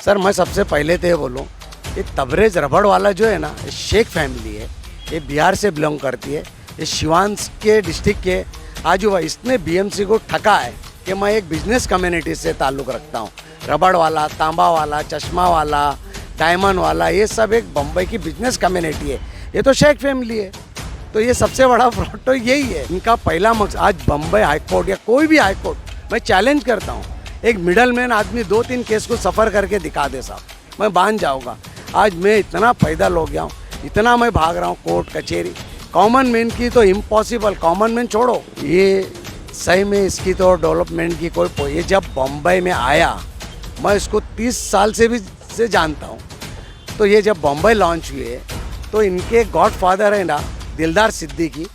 Sir मैं सबसे पहले तो ये बोलूँ, ये तबरेज रबड़ वाला जो है ना, ये शेख फैमिली है, ये बिहार से बिलोंग करती है, ये सिवान के डिस्ट्रिक्ट के आजू बाजू। इसने बीएमसी को ठका है कि मैं एक बिजनेस कम्युनिटी से ताल्लुक़ रखता हूँ। रबड़ वाला, तांबा वाला, चश्मा वाला, डायमंड वाला, ये सब एक बम्बई की बिजनेस कम्युनिटी है। ये तो शेख फैमिली है, तो ये सबसे बड़ा फ्रॉड तो यही है। इनका पहला मकसद, आज बम्बई हाई कोर्ट या कोई भी हाई कोर्ट, मैं चैलेंज करता हूँ, एक मिडल मैन आदमी 2-3 केस को सफ़र करके दिखा दे साहब, मैं मान जाऊँगा। आज मैं इतना पैदल हो गया हूँ, इतना मैं भाग रहा हूँ कोर्ट कचहरी। कॉमन मैन की तो इम्पॉसिबल, कॉमन मैन छोड़ो, ये सही में इसकी तो डेवलपमेंट की कोई। ये जब बम्बई में आया, मैं इसको 30 साल से जानता हूँ। तो ये जब बम्बई लॉन्च हुए तो इनके गॉडफादर है ना दिलदार सिद्दीकी,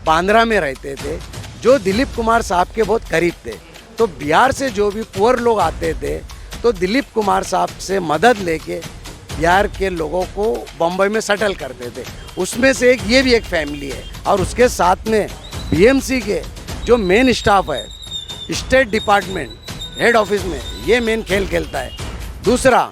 बांद्रा में रहते थे, जो दिलीप कुमार साहब के बहुत करीब थे। तो बिहार से जो भी पुअर लोग आते थे तो दिलीप कुमार साहब से मदद लेके बिहार के लोगों को बम्बई में सेटल करते थे। उसमें से एक ये भी एक फैमिली है। और उसके साथ में बीएमसी के जो मेन स्टाफ है, स्टेट डिपार्टमेंट हेड ऑफिस में ये मेन खेल खेलता है। दूसरा,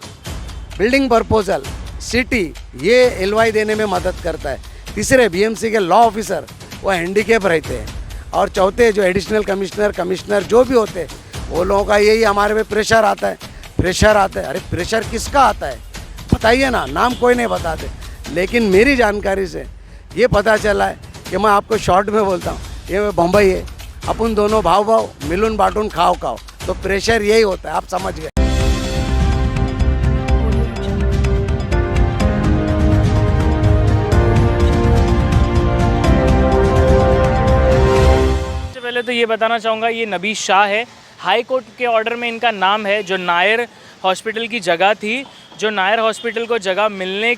बिल्डिंग प्रपोजल, सिटी, ये एलवाई देने में मदद करता है। तीसरे, बीएमसी के लॉ ऑफिसर वो हैंडीकेप रहते हैं। और चौथे, जो एडिशनल कमिश्नर जो भी होते हैं, वो लोगों का यही हमारे पे प्रेशर आता है। अरे प्रेशर किसका आता है बताइए ना, नाम कोई नहीं बताते। लेकिन मेरी जानकारी से ये पता चला है कि मैं आपको शॉर्ट में बोलता हूँ, ये बम्बई है, अपन दोनों भाव मिलून बाटून खाओ। तो प्रेशर यही होता है, आप समझ गए। पहले तो ये बताना चाहूँगा, ये नबी शाह है। हाई कोर्ट के ऑर्डर में इनका नाम है। जो नायर हॉस्पिटल की जगह थी, जो नायर हॉस्पिटल को जगह मिलने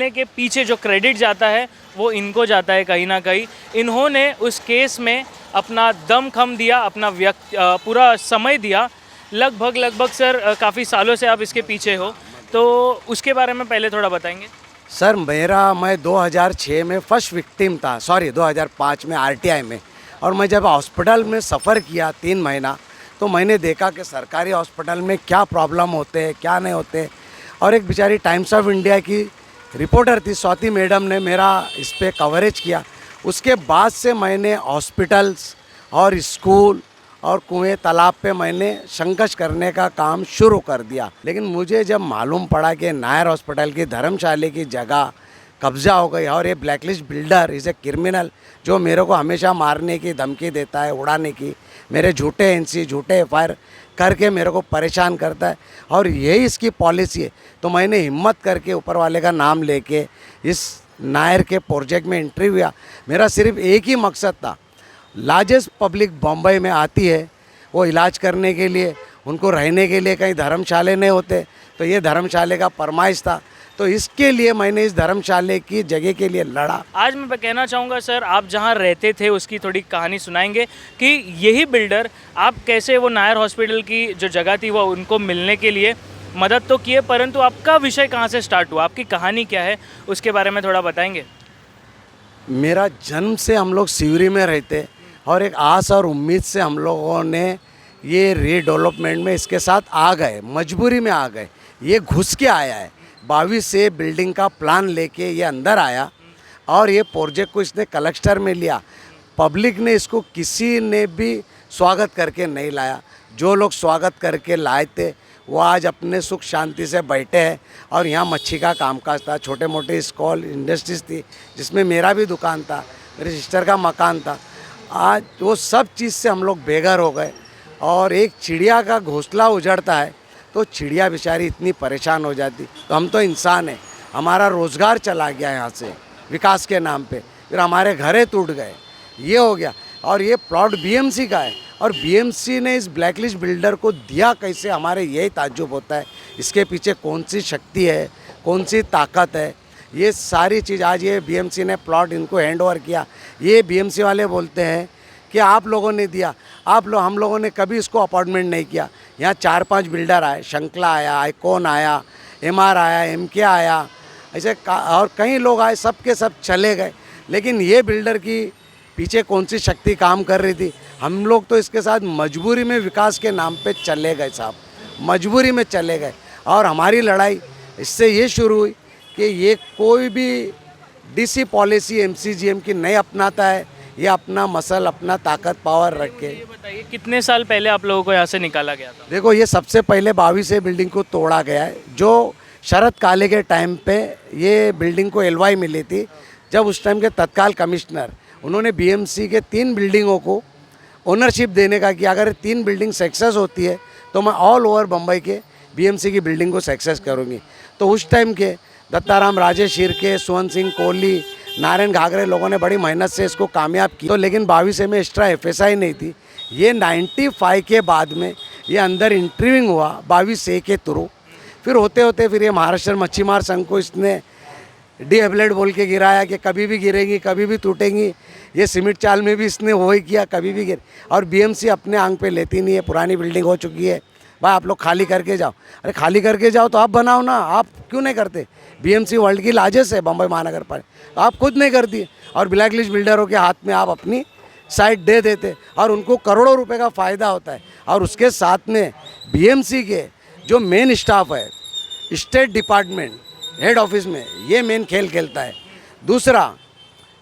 के पीछे जो क्रेडिट जाता है वो इनको जाता है कहीं ना कहीं। इन्होंने उस केस में अपना दम खम दिया, अपना पूरा समय दिया। लगभग सर काफ़ी सालों से आप इसके पीछे हो, तो उसके बारे में पहले थोड़ा बताएंगे। सर मैं 2006 में फर्स्ट विक्टिम था, 2005 में आरटीआई में। और मैं जब हॉस्पिटल में सफ़र किया 3 महीना, तो मैंने देखा कि सरकारी हॉस्पिटल में क्या प्रॉब्लम होते हैं, क्या नहीं होते। और एक बेचारी टाइम्स ऑफ इंडिया की रिपोर्टर थी, स्वाति मैडम ने मेरा इस पर कवरेज किया। उसके बाद से मैंने हॉस्पिटल्स और स्कूल और कुएं तालाब पे मैंने संघर्ष करने का काम शुरू कर दिया। लेकिन मुझे जब मालूम पड़ा कि नायर हॉस्पिटल की धर्मशाला की जगह कब्जा हो गई और ये blacklist builder is a criminal, जो मेरे को हमेशा मारने की धमकी देता है, उड़ाने की, मेरे झूठे एनसी, झूठे एफआईआर करके मेरे को परेशान करता है, और यही इसकी पॉलिसी है। तो मैंने हिम्मत करके ऊपर वाले का नाम लेके इस नायर के प्रोजेक्ट में एंट्री हुआ। मेरा सिर्फ एक ही मकसद था, लार्जेस्ट पब्लिक बम्बई में आती है, वो इलाज करने के लिए, उनको रहने के लिए कहीं धर्मशाले नहीं होते, तो ये धर्मशाले का फरमाइश था। तो इसके लिए मैंने इस धर्मशाले की जगह के लिए लड़ा। आज मैं कहना चाहूँगा सर, आप जहाँ रहते थे उसकी थोड़ी कहानी सुनाएंगे कि यही बिल्डर आप कैसे वो नायर हॉस्पिटल की जो जगह थी वो उनको मिलने के लिए मदद तो किए, परंतु आपका विषय कहाँ से स्टार्ट हुआ, आपकी कहानी क्या है, उसके बारे में थोड़ा बताएंगे। मेरा जन्म से हम लोग सिवरी में रहते, और एक आस और उम्मीद से हम लोगों ने ये रीडेवलपमेंट में इसके साथ आ गए, मजबूरी में आ गए। ये घुस के आया है, 22 से बिल्डिंग का प्लान लेके ये अंदर आया, और ये प्रोजेक्ट को इसने कलेक्टर में लिया। पब्लिक ने इसको किसी ने भी स्वागत करके नहीं लाया। जो लोग स्वागत करके लाए थे वो आज अपने सुख शांति से बैठे हैं। और यहाँ मच्छी का कामकाज था, छोटे मोटे स्कॉल इंडस्ट्रीज थी, जिसमें मेरा भी दुकान था, मेरे सिस्टर का मकान था। आज वो सब चीज़ से हम लोग बेघर हो गए। और एक चिड़िया का घोंसला उजड़ता है तो चिड़िया बेचारी इतनी परेशान हो जाती। तो हम तो इंसान हैं, हमारा रोज़गार चला गया यहाँ से विकास के नाम पे, फिर हमारे घरे टूट गए, ये हो गया। और ये प्लॉट बीएमसी का है, और बीएमसी ने इस ब्लैकलिस्ट बिल्डर को दिया कैसे, हमारे यही ताज्जुब होता है। इसके पीछे कौन सी शक्ति है, कौन सी ताकत है, ये सारी चीज़। आज ये बीएमसी ने प्लॉट इनको हैंड ओवर किया। ये बीएमसी वाले बोलते हैं कि आप लोगों ने दिया, हम लोगों ने कभी इसको अपॉइंटमेंट नहीं किया। यहाँ 4-5 बिल्डर आए, शंकला आया, आइकॉन आया, एमआर आया, एमके आया, ऐसे और कई लोग आए, सब के सब चले गए। लेकिन ये बिल्डर की पीछे कौन सी शक्ति काम कर रही थी, हम लोग तो इसके साथ मजबूरी में विकास के नाम पे चले गए साहब। मजबूरी में चले गए। और हमारी लड़ाई इससे ये शुरू हुई कि ये कोई भी डीसी पॉलिसी एमसीजीएम की नहीं अपनाता है, ये अपना मसल अपना ताकत पावर रख के। ये बताइए कितने साल पहले आप लोगों को यहाँ से निकाला गया था? देखो ये सबसे पहले 22 बिल्डिंग को तोड़ा गया है, जो शरद काले के टाइम पे ये बिल्डिंग को एलवाई मिली थी, जब उस टाइम के तत्काल कमिश्नर उन्होंने बीएमसी के 3 बिल्डिंगों को ओनरशिप देने का कि अगर 3 बिल्डिंग सक्सेस होती है तो मैं ऑल ओवर बम्बई के बीएमसी की बिल्डिंग को सक्सेस करूँगी। तो उस टाइम के दत्ताराम राजेश शिर्के, सुवन सिंह कोहली, नारायण घाघरे लोगों ने बड़ी मेहनत से इसको कामयाब किया। तो लेकिन 22 में एक्स्ट्रा एफएसआई नहीं थी। ये 95 के बाद में ये अंदर इंटरव्यूइंग हुआ 22 के थ्रू। फिर होते होते फिर ये महाराष्ट्र मच्छीमार संघ को इसने डीहेबलेट बोल के गिराया कि कभी भी गिरेंगी, कभी भी टूटेंगी। ये सीमेंट चाल में भी इसने वही किया, कभी भी गिर। और बीएमसी अपने आंग पे लेती नहीं है, पुरानी बिल्डिंग हो चुकी है, भाई आप लोग खाली करके जाओ। अरे खाली करके जाओ तो आप बनाओ ना, आप क्यों नहीं करते? बीएमसी वर्ल्ड की लार्जेस्ट है बम्बई महानगर पालिका, आप खुद नहीं करती। और ब्लैक लिस्ट बिल्डरों के हाथ में आप अपनी साइट दे देते और उनको करोड़ों रुपए का फ़ायदा होता है। और उसके साथ में बीएमसी के जो मेन स्टाफ है, स्टेट डिपार्टमेंट हेड ऑफिस में, ये मेन खेल खेलता है। दूसरा,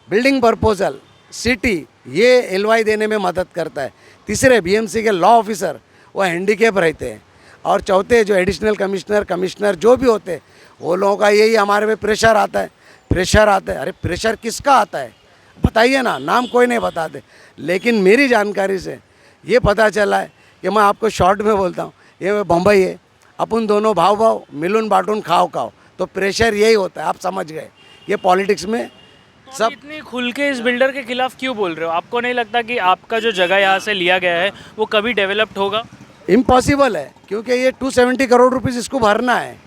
बिल्डिंग प्रपोजल सिटी ये एलवाई देने में मदद करता है। तीसरे, बीएमसी के लॉ ऑफिसर वो हैंडीकेप रहते हैं। और चौथे, जो एडिशनल कमिश्नर जो भी होते हैं, वो लोगों का यही हमारे पे प्रेशर आता है। अरे प्रेशर किसका आता है बताइए ना, नाम कोई नहीं बताते। लेकिन मेरी जानकारी से ये पता चला है कि मैं आपको शॉर्ट में बोलता हूँ, ये बम्बई है, अपन दोनों भाव मिलून बाटून खाओ। तो प्रेशर यही होता है, आप समझ गए। ये पॉलिटिक्स में तो आप इतनी खुल के इस बिल्डर के खिलाफ क्यों बोल रहे हो? आपको नहीं लगता कि आपका जो जगह यहाँ से लिया गया है वो कभी डेवलप्ड होगा? इम्पॉसिबल है, क्योंकि ये 270 करोड़ रुपीस इसको भरना है।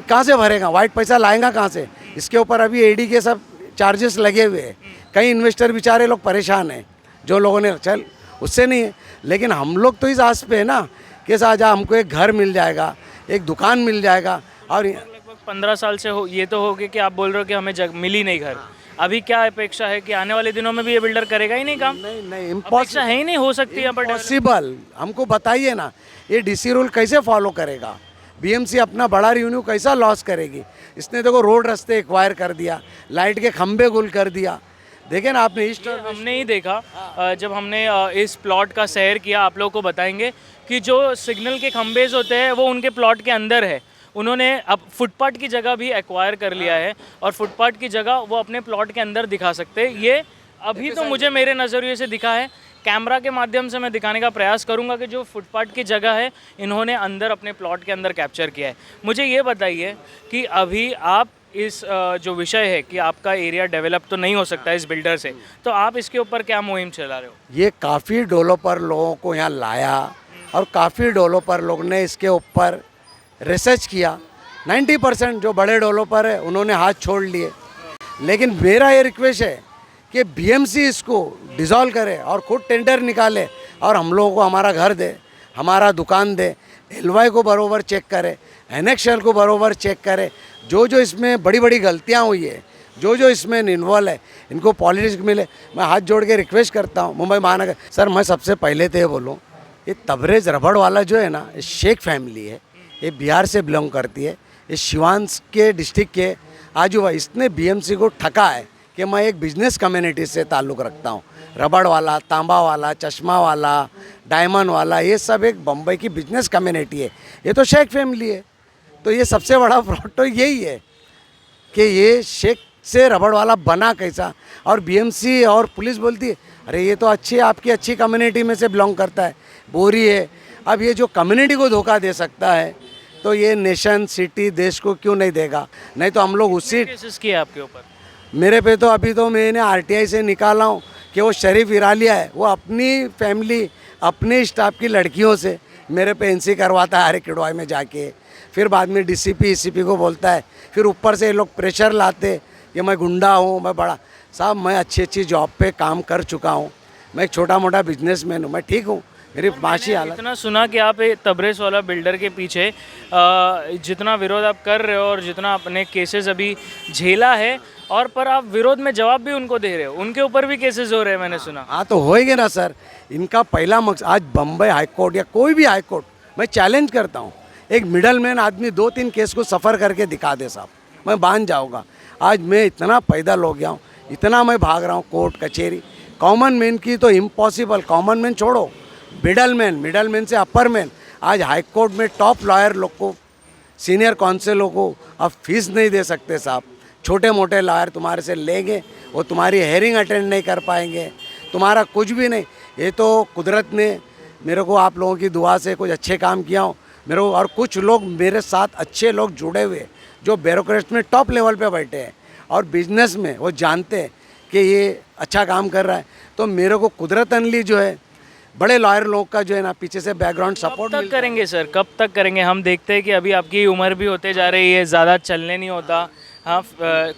कहाँ से भरेगा? वाइट पैसा लाएगा कहाँ से? इसके ऊपर अभी एडी के सब चार्जेस लगे हुए हैं। कई इन्वेस्टर बेचारे लोग परेशान हैं, जो लोगों ने चल उससे नहीं है। लेकिन हम लोग तो इस आस पे है ना कि साजा हमको एक घर मिल जाएगा, एक दुकान मिल जाएगा। और लगभग 15 साल से हो ये तो हो गया कि आप बोल रहे हो कि हमें मिली नहीं घर। अभी क्या अपेक्षा है कि आने वाले दिनों में भी ये बिल्डर करेगा ही नहीं काम? नहीं, अपेक्षा है ही नहीं, हो सकती है बट पॉसिबल। हमको बताइए ना, ये डीसी रूल कैसे फॉलो करेगा? बीएमसी अपना बड़ा रेवेन्यू कैसा लॉस करेगी? इसने देखो रोड रास्ते एक्वायर कर दिया, लाइट के खंभे गुल कर दिया। देखें ना आपने हमने ही देखा जब हमने इस प्लॉट का सैर किया। आप लोगों को बताएंगे कि जो सिग्नल के खंभे होते हैं वो उनके प्लॉट के अंदर है। उन्होंने अब फुटपाथ की जगह भी एक्वायर कर लिया है और फुटपाथ की जगह वो अपने प्लॉट के अंदर दिखा सकते हैं। ये अभी तो मुझे मेरे नज़रिए से दिखा है, कैमरा के माध्यम से मैं दिखाने का प्रयास करूंगा कि जो फुटपाथ की जगह है इन्होंने अंदर अपने प्लॉट के अंदर कैप्चर किया है। मुझे ये बताइए कि अभी आप इस जो विषय है कि आपका एरिया डेवलप तो नहीं हो सकता इस बिल्डर से, तो आप इसके ऊपर क्या मुहिम चला रहे हो? ये काफ़ी डेवलपर लोगों को यहाँ लाया और काफ़ी डेवलपर लोग ने इसके ऊपर रिसर्च किया। 90% जो बड़े डेवलपर है उन्होंने हाथ छोड़ लिए। लेकिन मेरा ये रिक्वेस्ट है कि बीएमसी इसको डिसॉल्व करे और खुद टेंडर निकाले और हम लोगों को हमारा घर दे, हमारा दुकान दे, एलवाई को बरोबर चेक करे, एनेक्शल को बरोबर चेक करे। जो जो इसमें बड़ी बड़ी गलतियाँ हुई है, जो इसमें इन्वॉल्व है, इनको पॉलिटिक्स मिले। मैं हाथ जोड़ के रिक्वेस्ट करता हूँ मुंबई महानगर सर, मैं सबसे पहले तो ये बोलूँ, ये तबरेज़ रबड़ वाला जो है ना, ये शेख फैमिली है, ये बिहार से बिलोंग करती है। ये शिवांश के डिस्ट्रिक्ट के आजू बाजू इसने बीएमसी को ठका है कि मैं एक बिजनेस कम्युनिटी से ताल्लुक़ रखता हूँ। रबड़ वाला, तांबा वाला, चश्मा वाला, डायमंड वाला, ये सब एक बम्बई की बिजनेस कम्युनिटी है। ये तो शेख फैमिली है। तो ये सबसे बड़ा फ्रॉड तो यही है कि ये शेख से रबड़ वाला बना कैसा। और बीएमसी और पुलिस बोलती है अरे ये तो आपकी अच्छी कम्युनिटी में से बिलोंग करता है, बोरी है। अब ये जो कम्युनिटी को धोखा दे सकता है तो ये नेशन, सिटी, देश को क्यों नहीं देगा? नहीं तो हम लोग उसी केसेस किए आपके ऊपर? मेरे पे तो अभी तो मैंने आरटीआई से निकाला हूँ कि वो शरीफ इरालिया है, वो अपनी फैमिली, अपने स्टाफ की लड़कियों से मेरे पे एनसी करवाता है हरे किडवाई में जाके। फिर बाद में डीसीपी ईसीपी को बोलता है। फिर ऊपर से ये लोग प्रेशर लाते कि मैं गुंडा हूँ, मैं बड़ा। साहब मैं अच्छी जॉब पे काम कर चुका हूँ, मैं एक छोटा मोटा बिजनेसमैन हूँ, मैं ठीक हूँ। मेरी माशी हालत। इतना सुना कि आप तबरेज़ वाला बिल्डर के पीछे जितना विरोध आप कर रहे हो और जितना आपने केसेस अभी झेला है, और पर आप विरोध में जवाब भी उनको दे रहे हो, उनके ऊपर भी केसेस हो रहे हैं मैंने सुना। हाँ तो होएंगे ना सर। इनका पहला मकसद आज बम्बई हाई कोर्ट या कोई भी हाई कोर्ट मैं चैलेंज करता हूँ, एक मिडल मैन आदमी 2-3 केस को सफ़र करके दिखा दे साहब, मैं मान जाऊँगा। आज मैं इतना पैदल हो गया हूँ, इतना मैं भाग रहा हूँ कोर्ट कचहरी। कॉमन मैन की तो इम्पॉसिबल, कॉमन मैन छोड़ो, मिडल मैन से अपर मैन, आज हाई कोर्ट में टॉप लॉयर लोग को, सीनियर काउंसिलों को अब फीस नहीं दे सकते साहब। छोटे मोटे लॉयर तुम्हारे से लेंगे, वो तुम्हारी हेयरिंग अटेंड नहीं कर पाएंगे, तुम्हारा कुछ भी नहीं। ये तो कुदरत ने मेरे को आप लोगों की दुआ से कुछ अच्छे काम किया हो मेरे को, और कुछ लोग मेरे साथ अच्छे लोग जुड़े हुए जो ब्यूरोक्रेट में टॉप लेवल पे बैठे हैं और बिजनेस में वो जानते हैं कि ये अच्छा काम कर रहा है। तो मेरे को कुदरतनली जो है बड़े लॉयर लोग का जो है ना पीछे से बैकग्राउंड सपोर्ट कब तक करेंगे सर, कब तक करेंगे? हम देखते हैं कि अभी आपकी उम्र भी होते जा रही है, ज़्यादा चलने नहीं होता, हाँ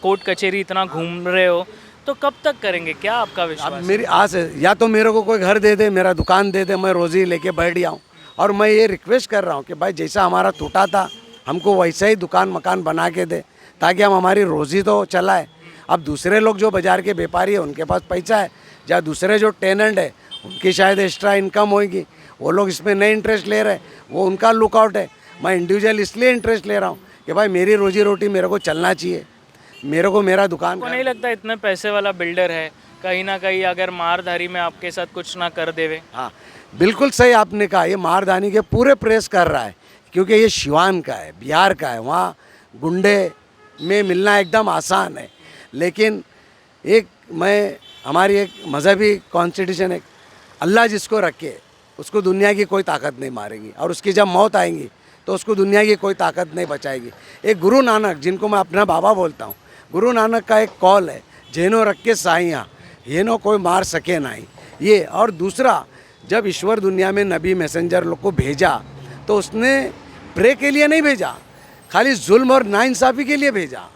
कोर्ट कचहरी इतना घूम रहे हो, तो कब तक करेंगे? क्या आपका विश्वास अब है? मेरी आस है, या तो मेरे को कोई घर दे दे, मेरा दुकान दे दे, मैं रोज़ी लेके बैठ जाऊँ। और मैं ये रिक्वेस्ट कर रहा हूँ कि भाई जैसा हमारा टूटा था हमको वैसा ही दुकान मकान बना के दे, ताकि हम हमारी रोज़ी तो चलाए। अब दूसरे लोग जो बाज़ार के व्यापारी है उनके पास पैसा है, या दूसरे जो टेनेंट है उनकी शायद एक्स्ट्रा इनकम होगी, वो लोग इसमें नहीं इंटरेस्ट ले रहे, वो उनका लुकआउट है। मैं इंडिविजुअल इसलिए इंटरेस्ट ले रहा हूँ कि भाई मेरी रोजी रोटी मेरे को चलना चाहिए, मेरे को मेरा दुकान आपको नहीं लगता इतने पैसे वाला बिल्डर है, कहीं ना कहीं अगर मारधारी में आपके साथ कुछ ना कर देवे? हाँ बिल्कुल सही आपने कहा, ये मारधानी के पूरे प्रेस कर रहा है, क्योंकि ये सिवान का है, बिहार का है, वहाँ गुंडे में मिलना एकदम आसान है। लेकिन हमारी एक मज़हबी कॉन्स्टिट्यूशन है, अल्लाह जिसको रखे उसको दुनिया की कोई ताकत नहीं मारेगी, और उसकी जब मौत आएगी तो उसको दुनिया की कोई ताकत नहीं बचाएगी। एक गुरु नानक, जिनको मैं अपना बाबा बोलता हूँ, गुरु नानक का एक कॉल है, जेनो रख के साइयाँ ये नो कोई मार सके नहीं, ये। और दूसरा, जब ईश्वर दुनिया में नबी मैसेंजर लोग को भेजा तो उसने प्रे के लिए नहीं भेजा, खाली जुल्म और नाइंसाफ़ी के लिए भेजा।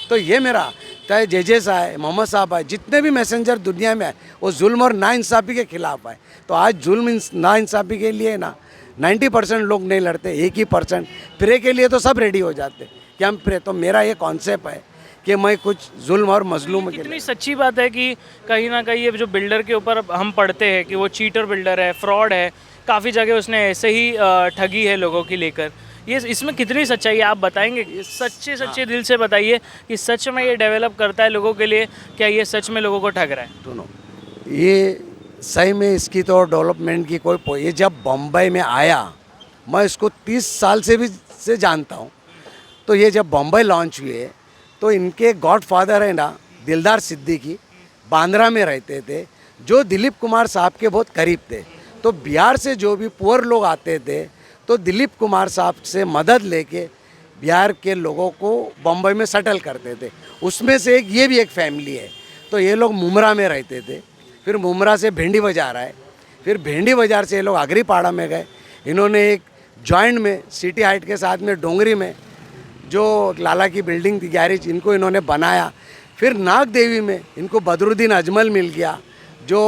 तो ये मेरा, चाहे जे साहब, मोहम्मद साहब आए, जितने भी मैसेंजर दुनिया में आए वो जुल्म और नाइंसाफ़ी के खिलाफ आए। तो आज जुल्म नाइंसाफ़ी के लिए ना 90% लोग नहीं लड़ते, 1% प्रे के लिए तो सब रेडी हो जाते कि हम प्रे। तो मेरा ये कॉन्सेप्ट है कि मैं कुछ जुल्म और मजलूम के कितनी सच्ची बात है कि कहीं ना कहीं ये जो बिल्डर के ऊपर हम पढ़ते हैं कि वो चीटर बिल्डर है, फ्रॉड है, काफ़ी जगह उसने ऐसे ही ठगी है लोगों की लेकर, ये इसमें कितनी सच्चाई है आप बताएंगे? सच्चे दिल से बताइए कि सच में ये डेवलप करता है लोगों के लिए, क्या ये सच में लोगों को ठग रहा है? सुनो, ये सही में इसकी तो डेवलपमेंट की ये जब बम्बई में आया, मैं इसको 30 साल से जानता हूँ। तो ये जब बम्बई लॉन्च हुए तो इनके गॉडफादर है ना दिलदार सिद्दीकी, बांद्रा में रहते थे, जो दिलीप कुमार साहब के बहुत करीब थे। तो बिहार से जो भी पुअर लोग आते थे तो दिलीप कुमार साहब से मदद लेके बिहार के लोगों को बम्बई में सेटल करते थे। उसमें से ये भी एक फैमिली है। तो ये लोग मुमरा में रहते थे, फिर मुमरा से भेंडी बाज़ार आए, फिर भेंडी बाज़ार से ये लोग आगरीपाड़ा में गए। इन्होंने एक जॉइंट में सिटी हाइट के साथ में डोंगरी में जो लाला की बिल्डिंग थी गैरेज, इनको इन्होंने बनाया। फिर नाग देवी में इनको बदरुद्दीन अजमल मिल गया, जो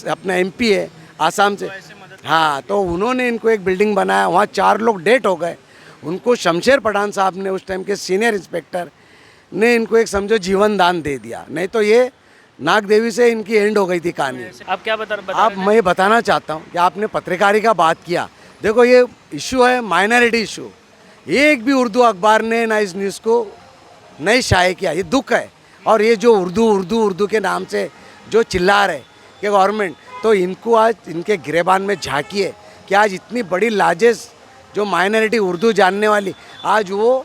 अपना MP है आसाम से। हाँ, तो उन्होंने इनको एक बिल्डिंग बनाया, वहाँ 4 लोग डेट हो गए। उनको शमशेर पठान साहब ने, उस टाइम के सीनियर इंस्पेक्टर ने, इनको एक समझो जीवन दान दे दिया, नहीं तो ये नाग देवी से इनकी एंड हो गई थी कहानी। आप क्या मैं ये बताना चाहता हूँ कि आपने पत्रकारी का बात किया, देखो ये इशू है माइनॉरिटी इशू। एक भी उर्दू अखबार ने ना इस न्यूज़ को नहीं शाये किया, ये दुख है। और ये जो उर्दू के नाम से जो चिल्ला रहे कि गवर्नमेंट, तो इनको आज इनके गिरेबान में झांकिए कि आज इतनी बड़ी लार्जेस्ट जो माइनॉरिटी उर्दू जानने वाली, आज वो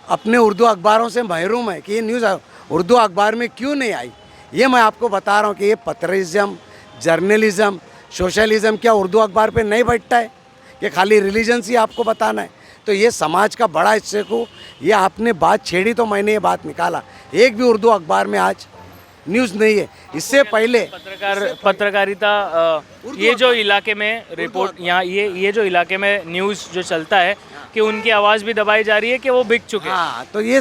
अपने उर्दू अखबारों से महरूम है कि ये न्यूज़ उर्दू अखबार में क्यों नहीं आई। ये मैं आपको बता रहा हूँ कि ये पत्रलिज्म, जर्नलिज्म, सोशलिज्म क्या उर्दू अखबार पे नहीं बैठता है कि खाली रिलीजन ही आपको बताना है। तो ये समाज का बड़ा हिस्से को ये आपने बात छेड़ी, तो मैंने ये बात निकाला। एक भी उर्दू अखबार में आज न्यूज़ नहीं है। इससे पहले पत्रकारिता ये जो इलाके में रिपोर्ट, यहाँ ये जो इलाके में न्यूज़ जो चलता है कि उनकी आवाज़ भी दबाई जा रही है कि वो बिक चुके हैं। हाँ, तो ये